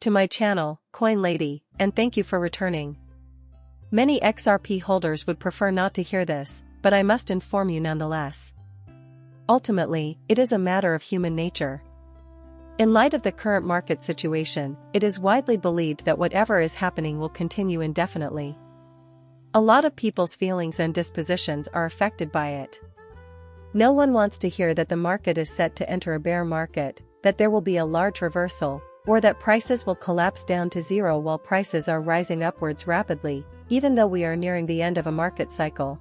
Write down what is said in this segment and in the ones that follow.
to my channel, Coin Lady, and thank you for returning. Many XRP holders would prefer not to hear this, but I must inform you nonetheless. Ultimately, it is a matter of human nature. In light of the current market situation, it is widely believed that whatever is happening will continue indefinitely. A lot of people's feelings and dispositions are affected by it. No one wants to hear that the market is set to enter a bear market, that there will be a large reversal, or that prices will collapse down to zero while prices are rising upwards rapidly, even though we are nearing the end of a market cycle.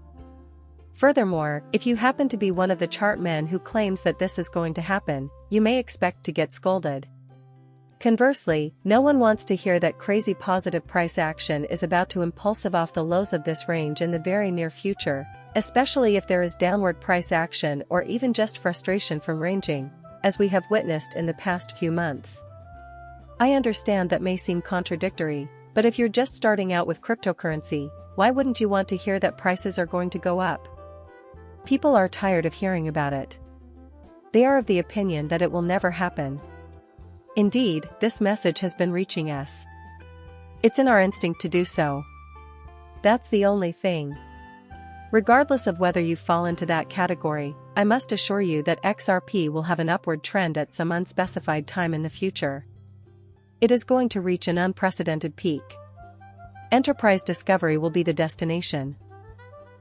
Furthermore, if you happen to be one of the chart men who claims that this is going to happen, you may expect to get scolded. Conversely, no one wants to hear that crazy positive price action is about to impulsive off the lows of this range in the very near future, especially if there is downward price action or even just frustration from ranging, as we have witnessed in the past few months. I understand that may seem contradictory, but if you're just starting out with cryptocurrency, why wouldn't you want to hear that prices are going to go up? People are tired of hearing about it. They are of the opinion that it will never happen. Indeed, this message has been reaching us. It's in our instinct to do so. That's the only thing. Regardless of whether you fall into that category, I must assure you that XRP will have an upward trend at some unspecified time in the future. It is going to reach an unprecedented peak. Enterprise discovery will be the destination.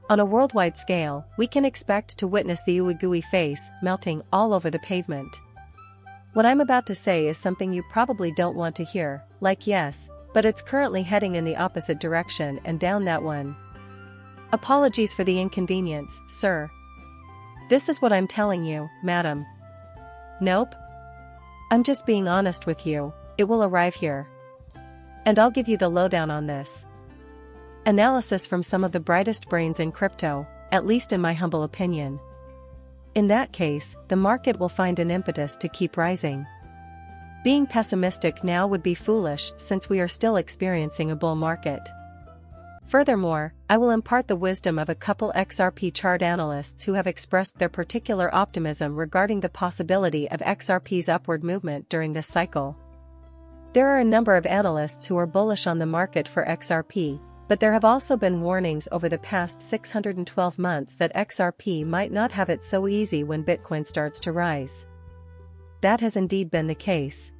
On a worldwide scale, we can expect to witness the ooey-gooey face melting all over the pavement. What I'm about to say is something you probably don't want to hear, like yes, but it's currently heading in the opposite direction and down that one. Apologies for the inconvenience, sir. This is what I'm telling you, madam. Nope. I'm just being honest with you, it will arrive here. And I'll give you the lowdown on this. Analysis from some of the brightest brains in crypto, at least in my humble opinion. In that case, the market will find an impetus to keep rising. Being pessimistic now would be foolish since we are still experiencing a bull market. Furthermore, I will impart the wisdom of a couple XRP chart analysts who have expressed their particular optimism regarding the possibility of XRP's upward movement during this cycle. There are a number of analysts who are bullish on the market for XRP, but there have also been warnings over the past 612 months that XRP might not have it so easy when Bitcoin starts to rise. That has indeed been the case.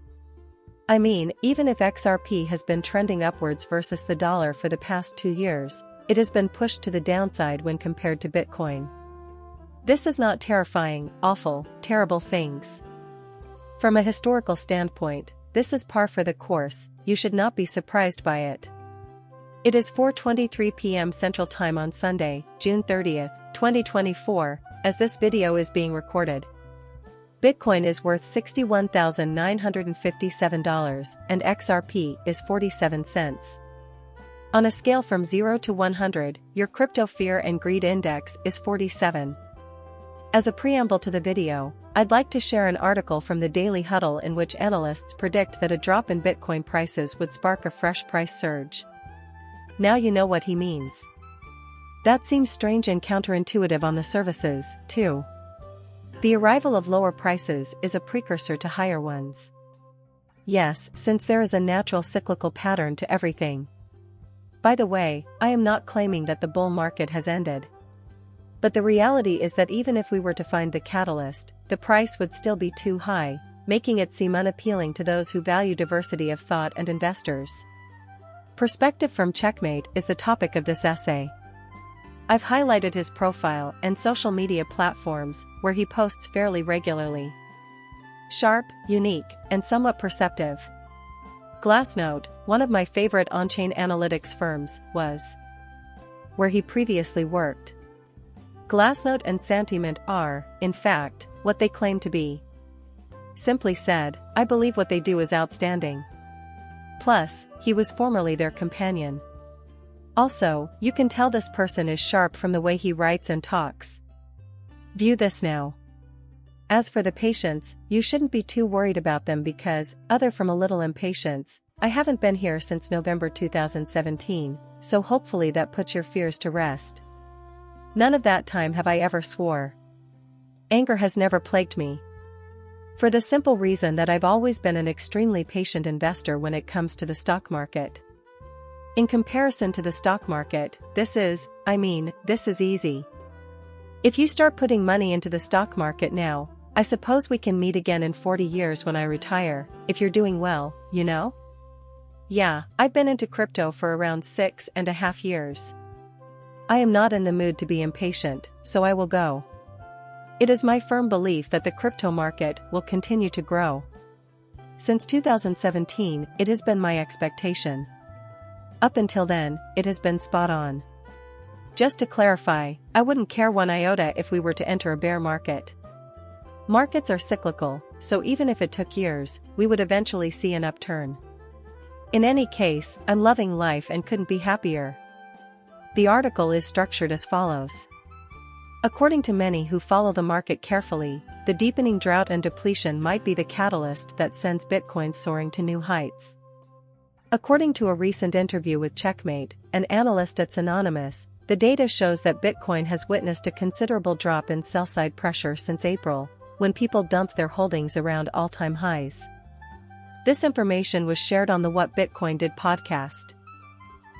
I mean, even if XRP has been trending upwards versus the dollar for the past 2 years, it has been pushed to the downside when compared to Bitcoin. This is not terrifying, awful, terrible things. From a historical standpoint, this is par for the course, you should not be surprised by it. It is 4:23 p.m. Central Time on Sunday, June 30th, 2024, as this video is being recorded. Bitcoin is worth $61,957 and XRP is 47 cents. On a scale from 0 to 100, your crypto fear and greed index is 47. As a preamble to the video, I'd like to share an article from the Daily Huddle in which analysts predict that a drop in Bitcoin prices would spark a fresh price surge. Now you know what he means. That seems strange and counterintuitive on the surface, too. The arrival of lower prices is a precursor to higher ones. Yes, since there is a natural cyclical pattern to everything. By the way, I am not claiming that the bull market has ended. But the reality is that even if we were to find the catalyst, the price would still be too high, making it seem unappealing to those who value diversity of thought and investors. Perspective from Checkmate is the topic of this essay. I've highlighted his profile and social media platforms, where he posts fairly regularly. Sharp, unique, and somewhat perceptive. Glassnode, one of my favorite on-chain analytics firms, was where he previously worked. Glassnode and Sentiment are, in fact, what they claim to be. Simply said, I believe what they do is outstanding. Plus, he was formerly their companion. Also, you can tell this person is sharp from the way he writes and talks. View this now. As for the patience, you shouldn't be too worried about them because, other from a little impatience, I haven't been here since November 2017, so hopefully that puts your fears to rest. None of that time have I ever swore. Anger has never plagued me. For the simple reason that I've always been an extremely patient investor when it comes to the stock market. In comparison to the stock market, this is easy. If you start putting money into the stock market now, I suppose we can meet again in 40 years when I retire, if you're doing well, you know? Yeah, I've been into crypto for around 6.5 years. I am not in the mood to be impatient, so I will go. It is my firm belief that the crypto market will continue to grow. Since 2017, it has been my expectation. Up until then, it has been spot on. Just to clarify, I wouldn't care one iota if we were to enter a bear market. Markets are cyclical, so even if it took years, we would eventually see an upturn. In any case, I'm loving life and couldn't be happier. The article is structured as follows. According to many who follow the market carefully, the deepening drought and depletion might be the catalyst that sends Bitcoin soaring to new heights. According to a recent interview with Checkmate, an analyst at Synonymous, the data shows that Bitcoin has witnessed a considerable drop in sell-side pressure since April, when people dumped their holdings around all-time highs. This information was shared on the What Bitcoin Did podcast.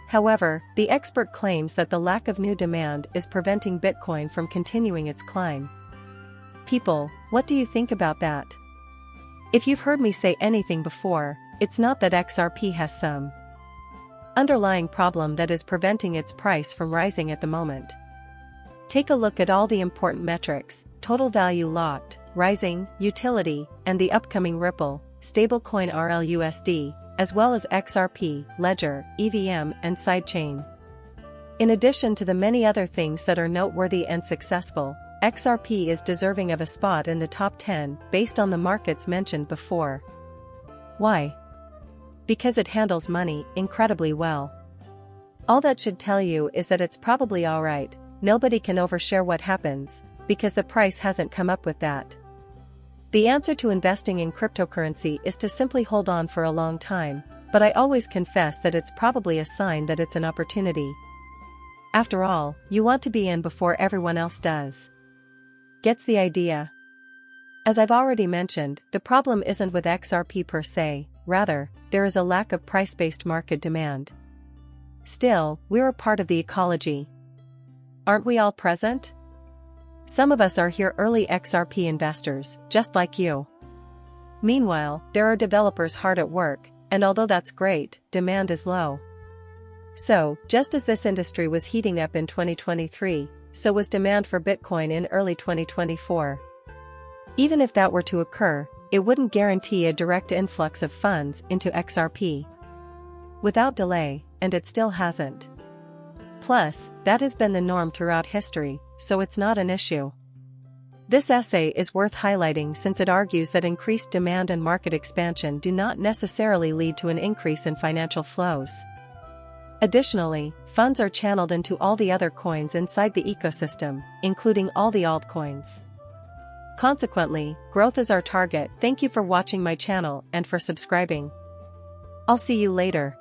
However, the expert claims that the lack of new demand is preventing Bitcoin from continuing its climb. People, what do you think about that? If you've heard me say anything before, it's not that XRP has some underlying problem that is preventing its price from rising at the moment. Take a look at all the important metrics: total value locked, rising, utility, and the upcoming Ripple, stablecoin RLUSD, as well as XRP, Ledger, EVM, and sidechain. In addition to the many other things that are noteworthy and successful, XRP is deserving of a spot in the top 10 based on the markets mentioned before. Why? Because it handles money incredibly well. All that should tell you is that it's probably alright. Nobody can overshare what happens, because the price hasn't come up with that. The answer to investing in cryptocurrency is to simply hold on for a long time, but I always confess that it's probably a sign that it's an opportunity. After all, you want to be in before everyone else does. Gets the idea? As I've already mentioned, the problem isn't with XRP per se, rather, there is a lack of price-based market demand. Still, we're a part of the ecology. Aren't we all present? Some of us are here early XRP investors, just like you. Meanwhile, there are developers hard at work, and although that's great, demand is low. So, just as this industry was heating up in 2023, so was demand for Bitcoin in early 2024. Even if that were to occur, it wouldn't guarantee a direct influx of funds into XRP. Without delay, and it still hasn't. Plus, that has been the norm throughout history, so it's not an issue. This essay is worth highlighting since it argues that increased demand and market expansion do not necessarily lead to an increase in financial flows. Additionally, funds are channeled into all the other coins inside the ecosystem, including all the altcoins. Consequently, growth is our target. Thank you for watching my channel and for subscribing. I'll see you later.